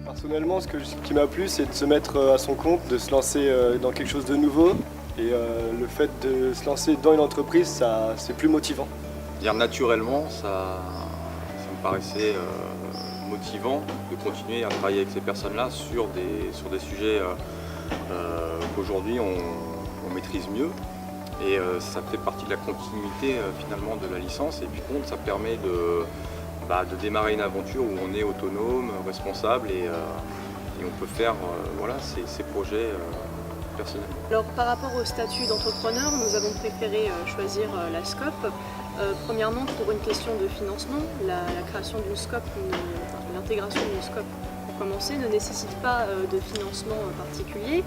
Personnellement, ce qui m'a plu, c'est de se mettre à son compte, de se lancer dans quelque chose de nouveau. Et le fait de se lancer dans une entreprise, c'est plus motivant. Dire naturellement, ça me paraissait motivant de continuer à travailler avec ces personnes-là sur des sujets qu'aujourd'hui on maîtrise mieux. Et ça fait partie de la continuité finalement de la licence. Et puis contre, ça permet de démarrer une aventure où on est autonome, responsable et on peut faire voilà, ces projets personnellement. Alors par rapport au statut d'entrepreneur, nous avons préféré choisir la SCOP. Premièrement pour une question de financement, la création d'une SCOP, l'intégration d'une SCOP pour commencer ne nécessite pas de financement particulier.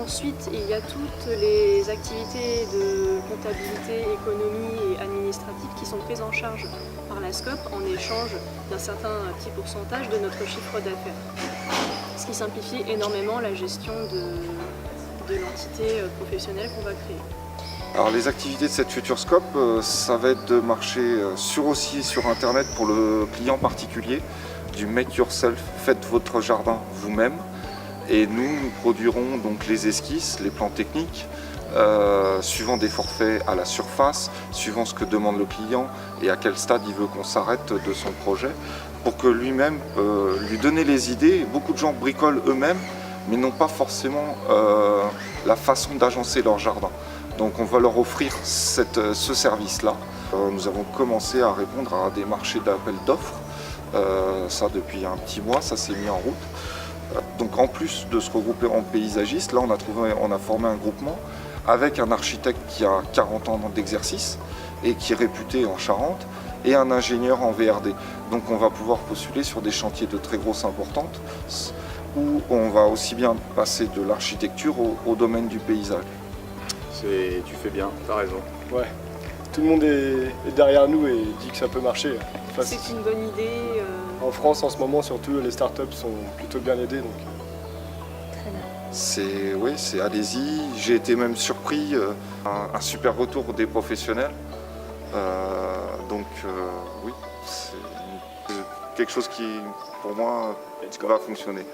Ensuite, il y a toutes les activités de comptabilité, économie et administrative qui sont prises en charge par la SCOP en échange d'un certain petit pourcentage de notre chiffre d'affaires. Ce qui simplifie énormément la gestion de l'entité professionnelle qu'on va créer. Alors les activités de cette future SCOP, ça va être de marcher aussi sur internet pour le client particulier, du make yourself, faites votre jardin vous-même. Et nous produirons donc les esquisses, les plans techniques, suivant des forfaits à la surface, suivant ce que demande le client et à quel stade il veut qu'on s'arrête de son projet, pour que lui-même lui donner les idées. Beaucoup de gens bricolent eux-mêmes, mais n'ont pas forcément la façon d'agencer leur jardin. Donc on va leur offrir ce service-là. Nous avons commencé à répondre à des marchés d'appel d'offres, ça depuis un petit mois, ça s'est mis en route. Donc en plus de se regrouper en paysagiste, là on a formé un groupement avec un architecte qui a 40 ans d'exercice et qui est réputé en Charente et un ingénieur en VRD. Donc on va pouvoir postuler sur des chantiers de très grosse importance où on va aussi bien passer de l'architecture au domaine du paysage. Tu fais bien, t'as raison. Ouais, tout le monde est derrière nous et dit que ça peut marcher. Enfin, c'est une bonne idée. En France, en ce moment, surtout, les startups sont plutôt bien aidées. Donc. Très bien. C'est allez-y. J'ai été même surpris, un super retour des professionnels. Oui, c'est quelque chose qui, pour moi, va fonctionner.